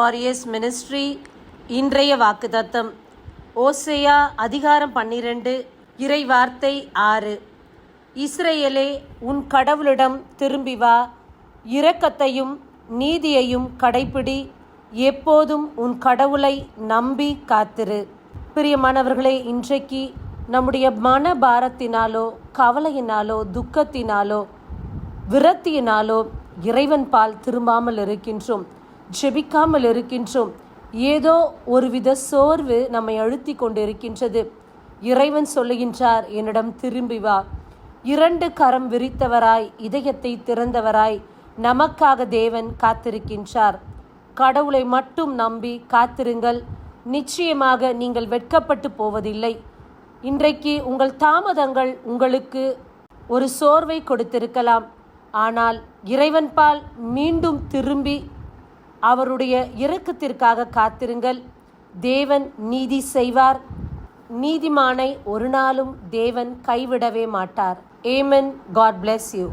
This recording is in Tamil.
Warriors ministry. இன்றைய வாக்குத்தத்தம் ஓசேயா அதிகாரம் 12 இறை வார்த்தை 6. இஸ்ரவேலே, உன் கடவுளிடம் திரும்பி வா, இரக்கத்தையும் நீதியையும் கடைப்பிடி, எப்போதும் உன் கடவுளை நம்பி காத்திரு. பிரியமானவர்களே, இன்றைக்கு நம்முடைய மன பாரத்தினாலோ கவலையினாலோ துக்கத்தினாலோ விரக்தியினாலோ இறைவன் பால் திரும்பாமல் இருக்கின்றோம், ஜெபிக்காமல் இருக்கின்றோம். ஏதோ ஒருவித சோர்வு நம்மை அழுத்தி கொண்டு இருக்கின்றது. இறைவன் சொல்லுகின்றார், என்னிடம் திரும்பி வா. 2 கரம் விரித்தவராய் இதயத்தை திறந்தவராய் நமக்காக தேவன் காத்திருக்கின்றார். கடவுளை மட்டும் நம்பி காத்திருங்கள். நிச்சயமாக நீங்கள் வெட்கப்பட்டு போவதில்லை. இன்றைக்கு உங்கள் தாமதங்கள் உங்களுக்கு ஒரு சோர்வை கொடுத்திருக்கலாம். ஆனால் இறைவன் பால் மீண்டும் திரும்பி அவருடைய இரக்கத்திற்காக காத்திருங்கள். தேவன் நீதி செய்வார். நீதிமானை ஒரு நாளும் தேவன் கைவிடவே மாட்டார். ஆமென். God bless you.